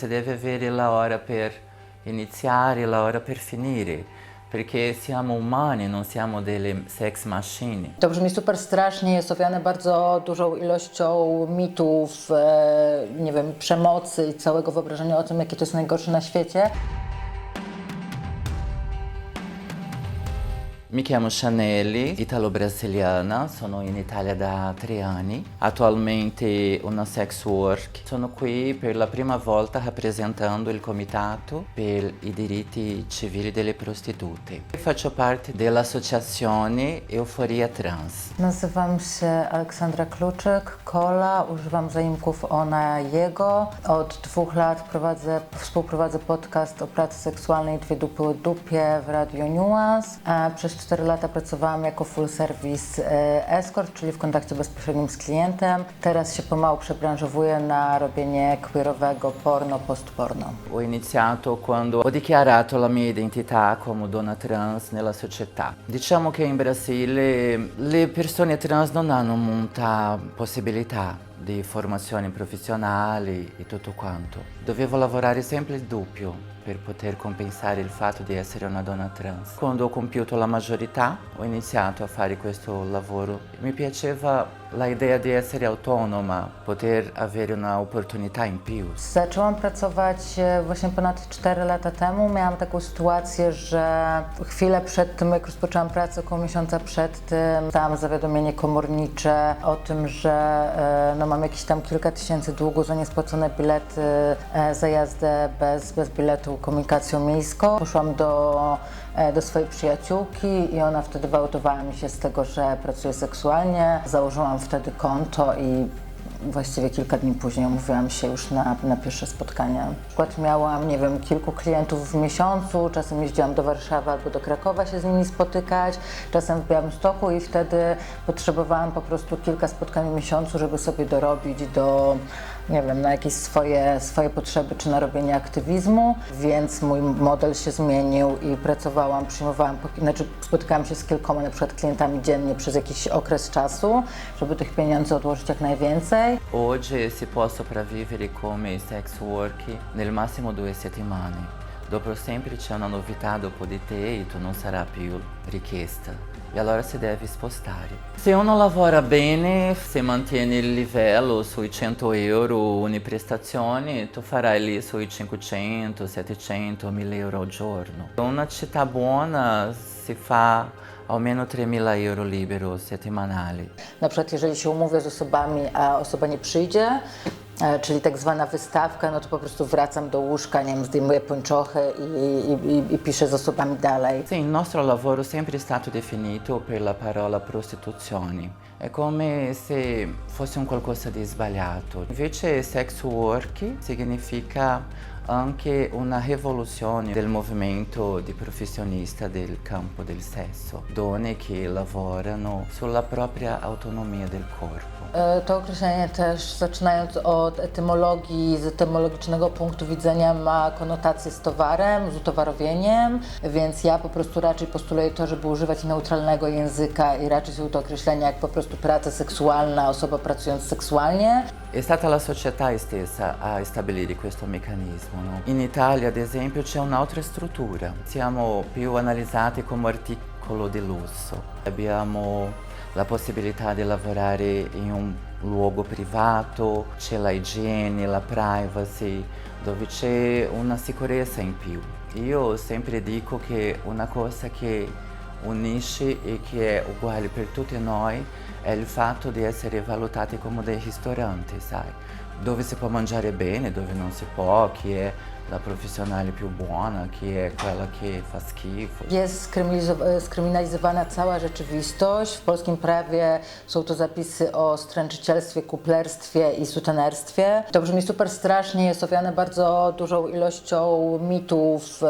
si deve avere la hora per iniziare e la hora per finire, perché siamo umani, non siamo delle sex machine. To brzmi super strasznie, jest owiane bardzo dużą ilością mitów, nie wiem, przemocy i całego wyobrażenia o tym, jakie to jest najgorsze na świecie. Mi chiamo Chanelli, italo-brasiliana, sono in Italia da 3 anni, attualmente una sex work. Sono qui per la prima volta rappresentando il Comitato per i diritti civili delle prostitute. Faccio parte dell'associazione Euforia Trans. Nazywam się Aleksandra Kluczyk, Kola, używam zaimków ona, jego. Od 2 lat współprowadzę podcast o pracy seksualnej Dwie dupy o dupie w Radio Nuance. Przez 4 lata pracowałam jako full service escort, czyli w kontakcie bezpośrednim z klientem. Teraz się pomału przebranżowuję na robienie queerowego porno, post-porno. Ho iniziato quando ho dichiarato la mia identità come donna trans nella società. Diciamo che in Brasile le persone trans non hanno molta possibilità di formazione professionale e tutto quanto. Dovevo lavorare sempre il doppio per poter compensare il fatto di essere una donna trans. Quando ho compiuto la maggiorità ho iniziato a fare questo lavoro. Mi piaceva l'idea di essere autonoma, poter avere un'opportunità in più. Zaczęłam pracować właśnie ponad 4 lata temu. Miałam taką sytuację, że chwilę przed tym, jak rozpoczęłam pracę, około miesiąca przed tym, dostałam zawiadomienie komornicze o tym, że mam jakieś tam kilka tysięcy długu za niespłacone bilety, za jazdę bez biletu komunikacją miejską. Poszłam do swojej przyjaciółki i ona wtedy wyałtowała mi się z tego, że pracuję seksualnie. Założyłam wtedy konto i właściwie kilka dni później umówiłam się już na pierwsze spotkania. Na przykład miałam, nie wiem, kilku klientów w miesiącu, czasem jeździłam do Warszawy albo do Krakowa się z nimi spotykać, czasem w Białymstoku i wtedy potrzebowałam po prostu kilka spotkań w miesiącu, żeby sobie dorobić nie wiem, na jakieś swoje potrzeby czy na robienie aktywizmu, więc mój model się zmienił i spotykałam się z kilkoma na przykład klientami dziennie przez jakiś okres czasu, żeby tych pieniędzy odłożyć jak najwięcej. Oggi si può sopravvivere come sex worker nel massimo 2 settimane. Dopo sempre c'è una novità dopo di te e tu non sarà più richiesta. E allora si deve spostare. Se uno lavora bene, se mantiene il livello sui 100 euro ogni prestazione, tu farai lì sui 500, 700, 1000 euro al giorno. Una città buona si fa almeno 3000 euro libero settimanali. Na przykład jeżeli się umówię z osobami, a osoba nie przyjdzie, czyli tak zwana wystawka, no to po prostu wracam do łóżka, nie wiem, zdejmuję pończochy i piszę z osobami dalej. Sì, il nostro lavoro sempre è stato definito per la parola prostituzione. È come se fosse un qualcosa di sbagliato. Invece sex work significa anche una rivoluzione del movimento di professionista del campo del sesso, donne che lavorano sulla propria autonomia del corpo. To określenie też, zaczynając od etymologii, z etymologicznego punktu widzenia ma konotację z towarem, z utowarowieniem, więc ja po prostu raczej postuluję to, żeby używać neutralnego języka i raczej są to określenia jak po prostu praca seksualna, osoba pracując seksualnie. È stata la società stessa a stabilire questo meccanismo, no? In Italia, ad esempio, c'è un'altra struttura. Siamo più analizzati come articolo di lusso. Abbiamo la possibilità di lavorare in un luogo privato, c'è la igiene, la privacy, dove c'è una sicurezza in più. Io sempre dico che una cosa che unisce e che è uguale per tutti noi è il fatto di essere valutati come dei ristoranti, sai? Dove si può mangiare bene, dove non si può, chi è la professionale più buona, chi è quella che fa schifo. Jest skryminalizowana cała rzeczywistość. W polskim prawie są to zapisy o stręczycielstwie, kuplerstwie i sutenerstwie. To brzmi super strasznie, jest owiane bardzo dużą ilością mitów,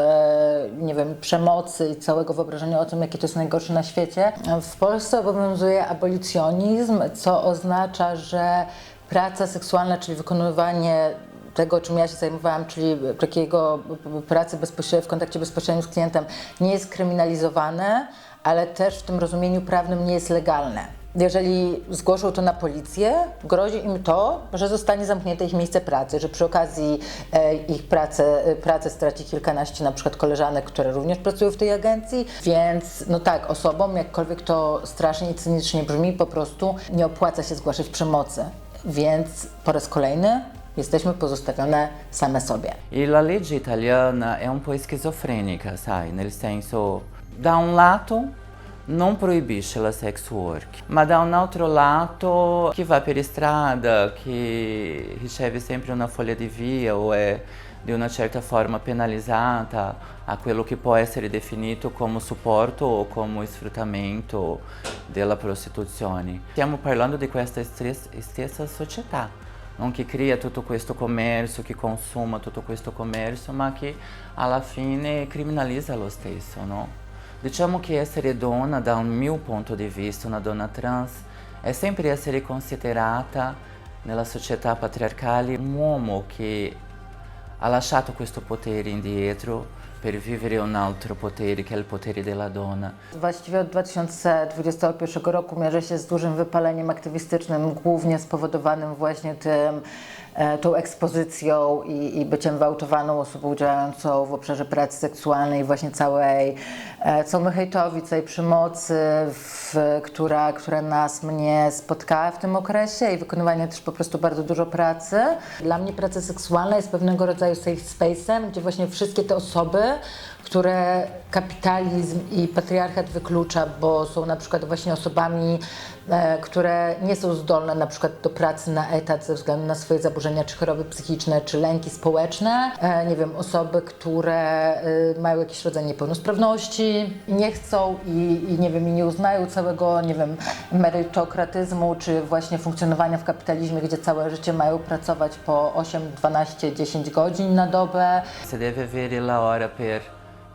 nie wiem, przemocy i całego wyobrażenia o tym, jakie to jest najgorsze na świecie. W Polsce obowiązuje abolicjonizm, co oznacza, że praca seksualna, czyli wykonywanie tego, czym ja się zajmowałam, czyli takiego pracy w kontakcie bezpośrednim z klientem, nie jest kryminalizowane, ale też w tym rozumieniu prawnym nie jest legalne. jeżeli zgłoszą to na policję, grozi im to, że zostanie zamknięte ich miejsce pracy, że przy okazji ich pracę straci kilkanaście na przykład koleżanek, które również pracują w tej agencji, więc no tak, osobom, jakkolwiek to strasznie i cynicznie brzmi, po prostu nie opłaca się zgłaszać przemocy, więc po raz kolejny jesteśmy pozostawione same sobie. E la legge italiana è un po' schizofrenica, sai, nel senso, da un lato non proibisce la sex work, ma da un altro lato chi va per strada, che riceve sempre una foglia di via o è di una certa forma penalizzata a quello che può essere definito come supporto o come sfruttamento della prostituzione. Stiamo parlando di questa stessa società, non che cria tutto questo commercio, che consuma tutto questo commercio, ma che alla fine criminalizza lo stesso, no? Diciamo che essere donna, dal mio punto di vista, una donna trans, è sempre essere considerata nella società patriarcale un uomo che ha lasciato questo potere indietro per vivere un altro potere, che è il potere della donna. Właściwie od 2021 roku mierzę się z dużym wypaleniem aktywistycznym, głównie spowodowanym właśnie tą ekspozycją i byciem wyautowaną osobą działającą w obszarze pracy seksualnej i właśnie całemu hejtowi, całej przemocy, która mnie spotkała w tym okresie i wykonywanie też po prostu bardzo dużo pracy. Dla mnie praca seksualna jest pewnego rodzaju safe space'em, gdzie właśnie wszystkie te osoby, które kapitalizm i patriarchat wyklucza, bo są na przykład właśnie osobami, które nie są zdolne na przykład do pracy na etat ze względu na swoje zaburzenia czy choroby psychiczne, czy lęki społeczne. Nie wiem, osoby, które mają jakiś rodzaj niepełnosprawności, nie chcą i nie wiem, i nie uznają całego, nie wiem, merytokratyzmu, czy właśnie funkcjonowania w kapitalizmie, gdzie całe życie mają pracować po 8, 12, 10 godzin na dobę. Si deve avere la hora per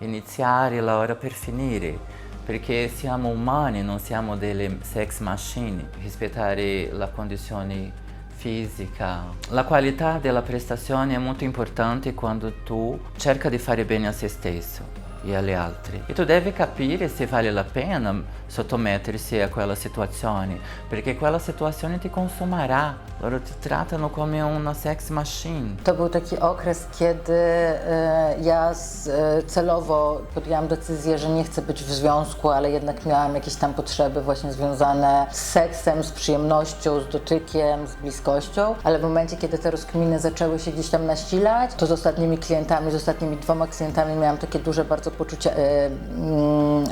iniziare e la hora per finire, perché siamo umani, non siamo delle sex machine. Rispettare la condizione fisica. La qualità della prestazione è molto importante quando tu cerca di fare bene a se stesso e agli altri. E tu devi capire se vale la pena sottomettersi a quella situazione, perché quella situazione ti consumerà. Loro ti trattano come una sex machine. To był taki okres, kiedy ja celowo podjęłam decyzję, że nie chcę być w związku, ale jednak miałam jakieś tam potrzeby właśnie związane z seksem, z przyjemnością, z dotykiem, z bliskością, ale w momencie, kiedy te rozkminy zaczęły się gdzieś tam nasilać, to z ostatnimi klientami, z ostatnimi 2 klientami miałam takie duże bardzo poczucie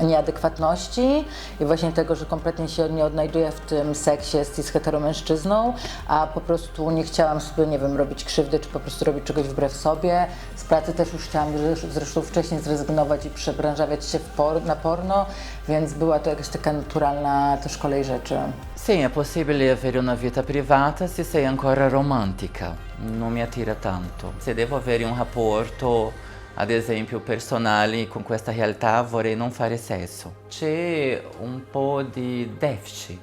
nieadekwatności i właśnie tego, że kompletnie się nie odnajduję w tym seksie z cis-heteromężczyzną, a po prostu nie chciałam sobie, nie wiem, robić krzywdy, czy po prostu robić czegoś wbrew sobie. Z pracy też już chciałam zresztą wcześniej zrezygnować i przebranżawiać się na porno, więc była to jakaś taka naturalna też kolej rzeczy. Sì, è possibile avere una vita privata se sei ancora romantica, non mi attira tanto. Se devo avere un rapporto, ad esempio, personale con questa realtà, vorrei non fare sesso. C'è un po' di deficit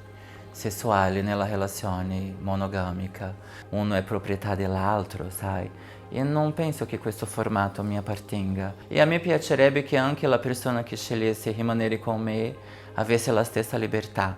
sessuale nella relazione monogamica. Uno è proprietà dell'altro, sai? E non penso che questo formato mi appartenga. E a me piacerebbe che anche la persona che scegliesse rimanere con me avesse la stessa libertà.